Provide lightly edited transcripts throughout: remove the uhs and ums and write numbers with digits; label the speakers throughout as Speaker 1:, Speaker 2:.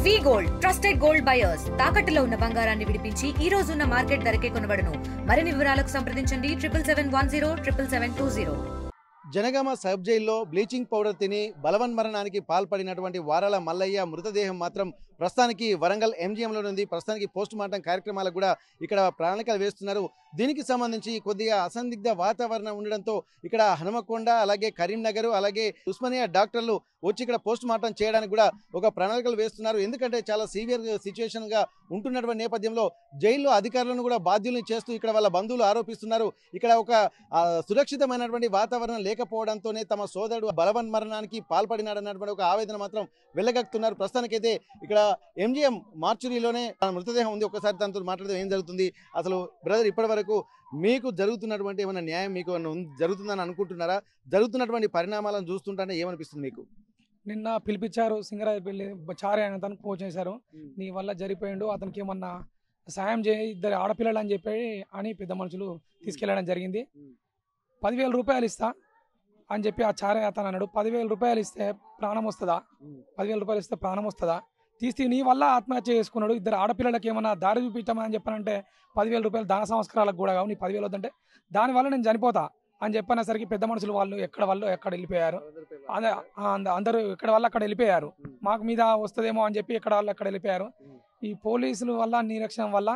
Speaker 1: వి gold trusted gold buyers తాకట్టులో ఉన్న బంగారాన్ని విడిపించి ఈ రోజు ఉన్న మార్కెట్ ధరకే కొనబడును. మరిన్ని వివరాలకు సంప్రదించండి 7710
Speaker 2: జనగామ సబ్ జైల్లో బ్లీచింగ్ పౌడర్ తిని బలవన్మరణానికి పాల్పడినటువంటి వారాల మల్లయ్య మృతదేహం మాత్రం ప్రస్తుతానికి వరంగల్ ఎంజీఎంలో ఉంది. ప్రస్తుతానికి పోస్ట్ మార్టం కార్యక్రమాలకు కూడా ఇక్కడ ప్రణాళికలు వేస్తున్నారు. దీనికి సంబంధించి కొద్దిగా అసందిగ్ధ వాతావరణం ఉండడంతో ఇక్కడ హనుమకొండ అలాగే కరీంనగర్ అలాగే ఉస్మానియా డాక్టర్లు వచ్చి ఇక్కడ పోస్ట్ మార్టం చేయడానికి కూడా ఒక ప్రణాళికలు వేస్తున్నారు. ఎందుకంటే చాలా సీవియర్ సిచ్యువేషన్ గా ఉంటున్నటువంటి నేపథ్యంలో జైల్లో అధికారులను కూడా బాధ్యులను చేస్తూ ఇక్కడ వాళ్ళ బంధువులు ఆరోపిస్తున్నారు. ఇక్కడ ఒక సురక్షితమైనటువంటి వాతావరణం లేకపోవడంతోనే తమ సోదరుడు బలవన్మరణానికి పాల్పడినాడన్నటువంటి ఒక ఆవేదన మాత్రం వెళ్ళగక్కుతున్నారు. ప్రస్తుతానికైతే ఇక్కడ ఎంజీఎం మార్చురీలోనే తన మృతదేహం ఉంది. ఒకసారి తనతో మాట్లాడితే ఏం జరుగుతుంది, అసలు బ్రదర్ ఇప్పటి వరకు మీకు జరుగుతున్నటువంటి ఏమైనా న్యాయం మీకు జరుగుతుందని అనుకుంటున్నారా? జరుగుతున్నటువంటి పరిణామాలను చూస్తుంటే ఏమనిపిస్తుంది మీకు?
Speaker 3: నిన్న పిలిపించారు సింగరాజపల్లి చారి ఆయన తనకు ఫోన్ చేశారు, నీ వల్ల జరిపోయిండు, అతనికి ఏమన్నా సాయం చేయి, ఇద్దరు ఆడపిల్లలు అని చెప్పి అని పెద్ద మనుషులు తీసుకెళ్లడం జరిగింది. 10,000 రూపాయలు ఇస్తా అని చెప్పి ఆ చారే అతను అన్నాడు. 10,000 రూపాయలు ఇస్తే ప్రాణం వస్తుందా? 10,000 రూపాయలు ఇస్తే ప్రాణం వస్తుందా? తీసి నీ వల్ల ఆత్మహత్య చేసుకున్నాడు, ఇద్దరు ఆడపిల్లలకి ఏమన్నా దారి చూపించామని చెప్పానంటే 10,000 రూపాయలు దాన సంస్కారాలకు కూడా కావు, నీ 10,000 వద్దంటే దానివల్ల నేను చనిపోతా అని చెప్పనేసరికి పెద్ద మనుషులు వాళ్ళు ఎక్కడ వెళ్ళిపోయారు. అందరూ ఎక్కడ వాళ్ళు అక్కడ వెళ్ళిపోయారు. మాకు మీద వస్తుందేమో అని చెప్పి ఎక్కడ వాళ్ళు అక్కడ వెళ్ళిపోయారు. ఈ పోలీసుల వల్ల నిరీక్షణ వల్ల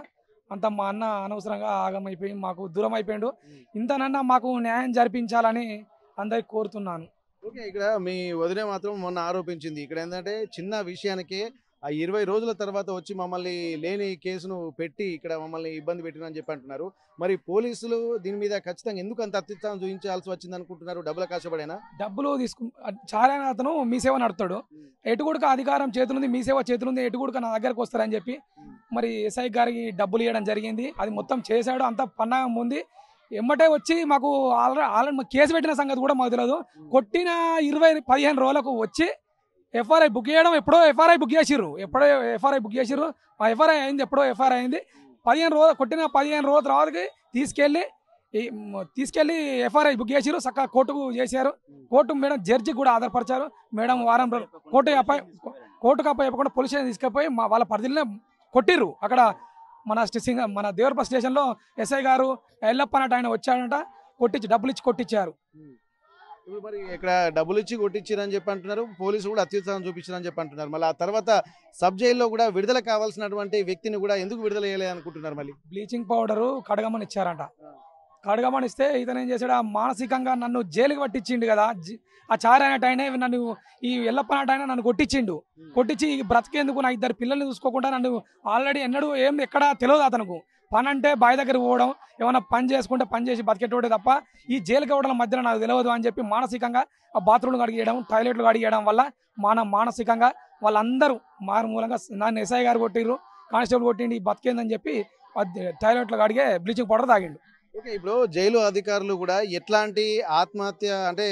Speaker 3: అంత మా అన్న అనవసరంగా ఆగమైపోయి మాకు దూరం అయిపోయాడు. ఇంతనన్నా మాకు న్యాయం జరిపించాలని అందరికి కోరుతున్నాను.
Speaker 2: ఓకే, ఇక్కడ మీ వదిన మాత్రం మొన్న ఆరోపించింది, ఇక్కడ ఏంటంటే చిన్న విషయానికే ఆ 20 రోజుల తర్వాత వచ్చి మమ్మల్ని లేని కేసును పెట్టి ఇక్కడ మమ్మల్ని ఇబ్బంది పెట్టినని చెప్పి అంటున్నారు. మరి పోలీసులు దీని మీద ఖచ్చితంగా ఎందుకు అంత అత్యుత్సాహం చూపించాల్సి వచ్చింది అనుకుంటున్నారు? డబ్బుల కాశపడేనా?
Speaker 3: డబ్బులు చారైన అతను మీ సేవ నడుతాడు, ఎటుగుడుక అధికారం చేతులుంది, మీ సేవ చేతులుంది, ఎటుగుడుక నా దగ్గరకు వస్తారని చెప్పి మరి ఎస్ఐ గారికి డబ్బులు ఇవ్వడం జరిగింది. అది మొత్తం చేశాడు, అంత పన్నాగం ఉంది. ఎమ్మటే వచ్చి మాకు ఆల్రెడీ కేసు పెట్టిన సంగతి కూడా మాకు తెలియదు. కొట్టిన 15 రోజులకు వచ్చి ఎఫ్ఆర్ఐ బుక్ చేయడం, ఎప్పుడో ఎఫ్ఆర్ఐ బుక్ చేసిర్రు, ఆ ఎఫ్ఆర్ఐ అయింది, ఎప్పుడో ఎఫ్ఆర్ఐ అయింది. 15 రోజులు కొట్టిన 15 రోజుల తర్వాతకి తీసుకెళ్ళి ఎఫ్ఆర్ఐ బుక్ చేసిర్రు, చక్కగా కోర్టుకు చేశారు. కోర్టు మేడం జడ్జి కూడా ఆధారపరిచారు. మేడం వారం కోర్టుకు అప్పకుండా పోలీస్ స్టేషన్ తీసుకుపోయి వాళ్ళ పరిధిలోనే కొట్టిర్రు. అక్కడ మన దేవరప స్టేషన్లో ఎస్ఐ గారు ఎల్లప్ప అన్నట్టు ఆయన వచ్చాడంట, డబ్బులు ఇచ్చి కొట్టించారు.
Speaker 2: ఇప్పుడు మరి ఇక్కడ డబ్బులు ఇచ్చి కొట్టించారని చెప్పి అంటున్నారు, పోలీసులు కూడా అత్యుత్సాహం చూపించారని చెప్పి అంటున్నారు. మళ్ళీ ఆ తర్వాత సబ్ జైల్లో కూడా విడుదల కావాల్సినటువంటి వ్యక్తిని కూడా ఎందుకు విడుదల చేయలేదు అనుకుంటున్నారు? మళ్ళీ
Speaker 3: బ్లీచింగ్ పౌడరు కడగమని ఇచ్చారంట. కడగమని ఇస్తే ఇతను ఏం చేశాడు, మానసికంగా నన్ను జైలుకి పట్టించిండు కదా, ఆ చారైనటైనా నన్ను ఈ ఎల్లప్పనటైనా నన్ను కొట్టించి బ్రతికేందుకు నా 2 పిల్లల్ని చూసుకోకుండా నన్ను ఆల్రెడీ ఎక్కడా తెలియదు అతనుకు. పని అంటే బావి దగ్గర పోవడం, ఏమైనా పని చేసుకుంటే పని చేసి బతికేటోడే తప్ప ఈ జైలుకి ఇవ్వడం మధ్యలో నాకు తెలియదు అని చెప్పి మానసికంగా ఆ బాత్రూమ్లు కడిగేయడం, టాయిలెట్లు కడిగేయడం వల్ల మానసికంగా వాళ్ళందరూ మారుమూలంగా నన్ను ఎస్ఐ గారు కొట్టిర్రు, కానిస్టేబుల్ కొట్టిండి, బతికేందని చెప్పి టాయిలెట్లు కడిగే బ్లీచింగ్ పౌడర్ తాగిండు.
Speaker 2: ఓకే, ఇప్పుడు జైలు అధికారులు కూడా ఎట్లాంటి ఆత్మహత్య అంటే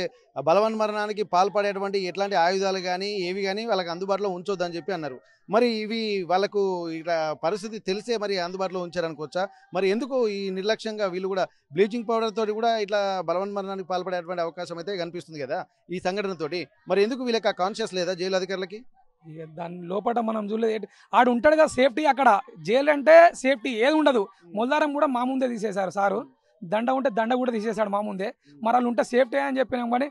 Speaker 2: బలవన్మరణానికి పాల్పడేటువంటి ఎట్లాంటి ఆయుధాలు కానీ ఏవి కానీ వాళ్ళకి అందుబాటులో ఉంచొద్దని చెప్పి అన్నారు. మరి ఇవి వాళ్ళకు ఇట్లా పరిస్థితి తెలిసే మరి అందుబాటులో ఉంచారనుకోవచ్చా? మరి ఎందుకు ఈ నిర్లక్ష్యంగా వీళ్ళు కూడా బ్లీచింగ్ పౌడర్ తోటి కూడా ఇట్లా బలవన్మరణానికి పాల్పడేటువంటి అవకాశం అయితే కనిపిస్తుంది కదా ఈ సంఘటనతోటి? మరి ఎందుకు వీళ్ళకి ఆ కాన్షియస్ లేదా జైలు అధికారులకి?
Speaker 3: దాని లోపల మనం చూడలేదు, ఆడు ఉంటాడు కదా సేఫ్టీ. అక్కడ జైలు అంటే సేఫ్టీ ఏది ఉండదు. మొదలారం కూడా మా ముందే తీసేశారు సారు, దండ ఉంటే దండ కూడా తీసేశాడు మా ముందే. మరి వాళ్ళు ఉంటే సేఫ్టీ అని చెప్పినాం, కానీ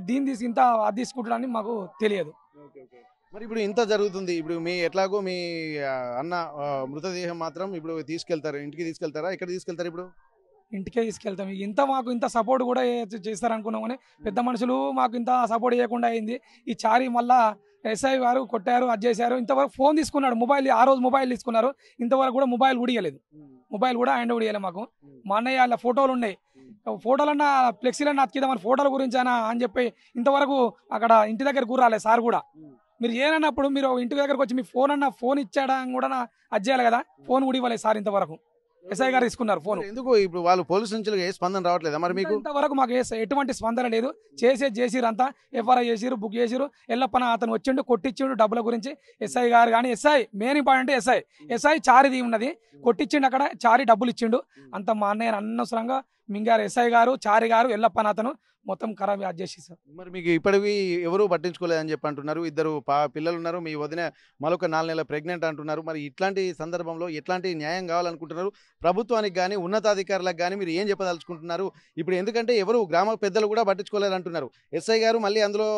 Speaker 3: దీన్ని తీసి ఇంత అది తీసుకుంటాడని మాకు తెలియదు.
Speaker 2: మరి ఇప్పుడు ఇంత జరుగుతుంది, ఇప్పుడు ఎట్లాగో మీ అన్న మృతదేహం మాత్రం ఇప్పుడు తీసుకెళ్తారు, ఇంటికి తీసుకెళ్తారా? ఎక్కడ తీసుకెళ్తారు? ఇప్పుడు
Speaker 3: ఇంటికే తీసుకెళ్తాం. మాకు ఇంత సపోర్ట్ కూడా చేస్తారనుకున్నాం, కానీ పెద్ద మనుషులు మాకు ఇంత సపోర్ట్ చేయకుండా అయింది. ఈ చారి మళ్ళా ఎస్ఐ గారు కొట్టారు, అది చేశారు. ఇంతవరకు ఫోన్ తీసుకున్నాడు, ఆ రోజు మొబైల్ తీసుకున్నారు, ఇంతవరకు కూడా మొబైల్ కూడా ఇవ్వలేదు. మొబైల్ కూడా హ్యాండ్ కూడా ఇవ్వలేదు మాకు. మా అన్నయ్య వాళ్ళ ఫోటోలు ఉన్నాయి, ఫోటోలన్నా ఫ్లెక్సీలన్నా అతికిద్దామని ఫోటోల గురించి అని చెప్పి ఇంతవరకు అక్కడ ఇంటి దగ్గర కూరాలేదు సార్ కూడా. మీరు ఏనన్నప్పుడు మీరు ఇంటి దగ్గరకు వచ్చి మీ ఫోన్ ఇచ్చాడా కూడా అది చేయాలి కదా, ఫోన్ కూడా ఇవ్వలేదు సార్ ఇంతవరకు. ఎస్ఐ గారు తీసుకున్నారు ఫోన్.
Speaker 2: ఎందుకు ఇప్పుడు వాళ్ళు పోలీసు నుంచి ఏ స్పందన రావట్లేదా? మరి మీకు
Speaker 3: ఇంతవరకు మాకు ఎటువంటి స్పందన లేదు. చేసిరు అంతా ఎఫ్ఐఆర్ చేసిరు, బుక్ చేసిరు. ఎల్లప్పన అతను వచ్చిండు, కొట్టించిండు డబ్బుల గురించి. ఎస్ఐ గారు కానీ మెయిన్ ఇంపార్టెంట్ ఎస్ఐ చారిది ఉన్నది, కొట్టించిండు అక్కడ, చారి డబ్బులు ఇచ్చిండు. అంత మా అన్నయ్య అనవసరంగా మింగారు ఎస్ఐ గారు, చారి గారు, ఎల్లప్పన అతను మొత్తం ఖరాబ్ యాడ్ చేసి సార్.
Speaker 2: మరి మీకు ఇప్పటివి ఎవరు పట్టించుకోలేదని చెప్పి అంటున్నారు. ఇద్దరు పిల్లలు ఉన్నారు. మీ వదిన మరొక 4 నెలల ప్రెగ్నెంట్ అంటున్నారు. మరి ఇట్లాంటి సందర్భంలో ఎట్లాంటి న్యాయం కావాలనుకుంటున్నారు? ప్రభుత్వానికి కానీ ఉన్నతాధికారులకు కానీ మీరు ఏం చెప్పదలుచుకుంటున్నారు? ఇప్పుడు ఎందుకంటే ఎవరు గ్రామ పెద్దలు కూడా పట్టించుకోలేరు అంటున్నారు. ఎస్ఐ గారు మళ్ళీ అందులో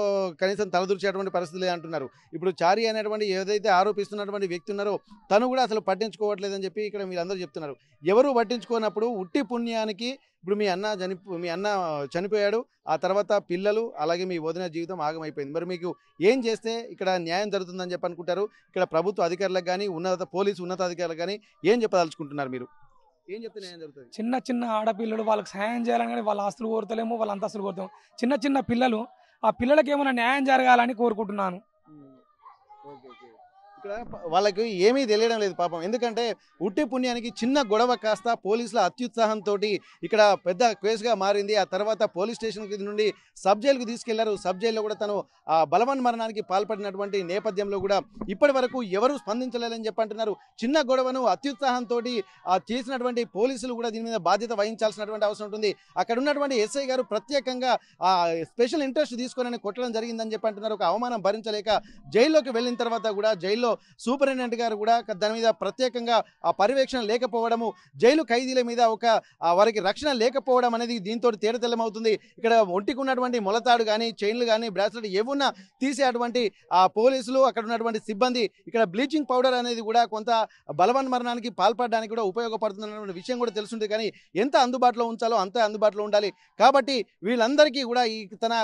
Speaker 2: కనీసం తలదూర్చేటువంటి పరిస్థితి లేదంటున్నారు. ఇప్పుడు చారి అనేటువంటి ఏదైతే ఆరోపిస్తున్నటువంటి వ్యక్తి ఉన్నారో తను కూడా అసలు పట్టించుకోవట్లేదని చెప్పి ఇక్కడ మీరు అందరూ చెప్తున్నారు. ఎవరు పట్టించుకోనప్పుడు ఉట్టి పుణ్యానికి ఇప్పుడు మీ అన్న చనిపోయాడు. ఆ తర్వాత పిల్లలు అలాగే మీ వదిన జీవితం ఆగమైపోయింది. మరి మీకు ఏం చేస్తే ఇక్కడ న్యాయం జరుగుతుందని చెప్పి అనుకుంటారు? ఇక్కడ ప్రభుత్వ అధికారులకు కానీ పోలీసు ఉన్నతాధికారులకు కానీ ఏం చెప్పదలుచుకుంటున్నారు? మీరు ఏం చెప్తే న్యాయం జరుగుతుంది?
Speaker 3: చిన్న చిన్న ఆడపిల్లలు వాళ్ళకి సాయం చేయాలని కానీ వాళ్ళ ఆస్తులు కోరతలేమో, వాళ్ళ అంతస్తులు కోరుతాము. చిన్న చిన్న పిల్లలు, ఆ పిల్లలకి ఏమైనా న్యాయం జరగాలని కోరుకుంటున్నాను.
Speaker 2: ఇక్కడ వాళ్ళకి ఏమీ తెలియడం లేదు పాపం. ఎందుకంటే ఉట్టి పుణ్యానికి చిన్న గొడవ కాస్త పోలీసుల అత్యుత్సాహంతో ఇక్కడ పెద్ద కేసుగా మారింది. ఆ తర్వాత పోలీస్ స్టేషన్ నుండి సబ్ జైలుకు తీసుకెళ్లారు. సబ్ జైల్లో కూడా తను బలవన్ మరణానికి పాల్పడినటువంటి నేపథ్యంలో కూడా ఇప్పటి వరకు ఎవరు స్పందించలేదని చెప్పంటున్నారు. చిన్న గొడవను అత్యుత్సాహంతో చేసినటువంటి పోలీసులు కూడా దీని మీద బాధ్యత వహించాల్సినటువంటి అవసరం ఉంటుంది. అక్కడ ఉన్నటువంటి ఎస్ఐ గారు ప్రత్యేకంగా స్పెషల్ ఇంట్రెస్ట్ తీసుకొని కొట్టడం జరిగిందని చెప్పంటున్నారు. ఒక అవమానం భరించలేక జైల్లోకి వెళ్ళిన తర్వాత కూడా జైల్లో సూపరింటెండెంట్ గారు కూడా దాని మీద ప్రత్యేకంగా పర్యవేక్షణ లేకపోవడము, జైలు ఖైదీల మీద వారికి రక్షణ లేకపోవడం అనేది దీంతో తేటతెల్లమవుతుంది. ఇక్కడ ఒంటికి ఉన్నటువంటి మొలతాడు కానీ చైన్లు కానీ బ్రాస్లెట్ ఏమున్నా తీసేటువంటి పోలీసులు, అక్కడ ఉన్నటువంటి సిబ్బంది ఇక్కడ బ్లీచింగ్ పౌడర్ అనేది కూడా కొంత బలవన్ మరణానికి పాల్పడడానికి కూడా ఉపయోగపడుతున్నటువంటి విషయం కూడా తెలుసుంటుంది. కానీ ఎంత అందుబాటులో ఉంచాలో అంత అందుబాటులో ఉండాలి. కాబట్టి వీళ్ళందరికీ కూడా తన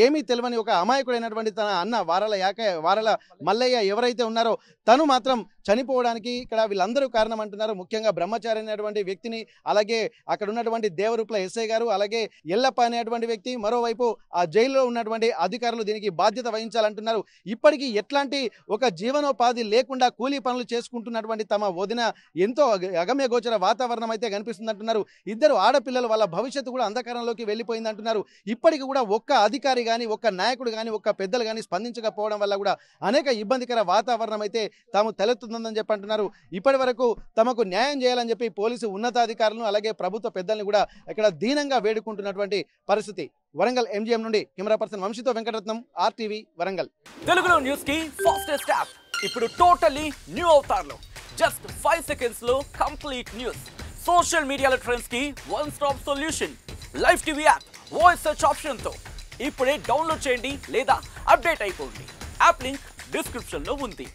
Speaker 2: ఏమీ తెలియని ఒక అమాయకుడైనటువంటి తన అన్న వారల మల్లయ్య ఎవరైతే ఉన్నారో తను మాత్రం చనిపోవడానికి ఇక్కడ వీళ్ళందరూ కారణం అంటున్నారు. ముఖ్యంగా బ్రహ్మచారి అనేటువంటి వ్యక్తిని, అలాగే అక్కడ ఉన్నటువంటి దేవరూపల ఎస్ఐ గారు, అలాగే ఎల్లప్ప అనేటువంటి వ్యక్తి, మరోవైపు ఆ జైల్లో ఉన్నటువంటి అధికారులు దీనికి బాధ్యత వహించాలంటున్నారు. ఇప్పటికీ ఎట్లాంటి ఒక జీవనోపాధి లేకుండా కూలీ పనులు చేసుకుంటున్నటువంటి తమ వదిన ఎంతో అగమ్య గోచర వాతావరణం అయితే కనిపిస్తుందంటున్నారు. ఇద్దరు ఆడపిల్లలు, వాళ్ళ భవిష్యత్తు కూడా అంధకారంలోకి వెళ్ళిపోయింది అంటున్నారు. ఇప్పటికీ కూడా ఒక్క అధికారి కానీ, ఒక్క నాయకుడు కానీ, ఒక్క పెద్దలు కానీ స్పందించకపోవడం వల్ల కూడా అనేక ఇబ్బందికర వాతావరణం అయితే తాము తలెత్తుందని చెప్పి అంటున్నారు. ఇప్పటి వరకు తమకు న్యాయం చేయాలని చెప్పి పోలీసు ఉన్నతాధికారులను అలాగే ప్రభుత్వ పెద్దల్ని కూడా ఇక్కడ దీనంగా వేడుకుంటున్నటువంటి పరిస్థితి. వరంగల్ ఎంజిఎం నుండి కెమెరా పర్సన్ వంశీతో వెంకటరత్నం, RTV వరంగల్.
Speaker 4: తెలుగులో న్యూస్ కి ఫాస్టెస్ట్ యాప్ ఇప్పుడు టోటల్లీ న్యూ అవతార్లో జస్ట్ 5 seconds లో కంప్లీట్ న్యూస్. సోషల్ మీడియాలో ట్రెండ్స్ కి one stop solution. Live TV app voice search option తో ఇప్పుడే డౌన్లోడ్ చేయండి లేదా అప్డేట్ అయిపోండి. యాప్ లింక్ డిస్క్రిప్షన్ లో ఉంది.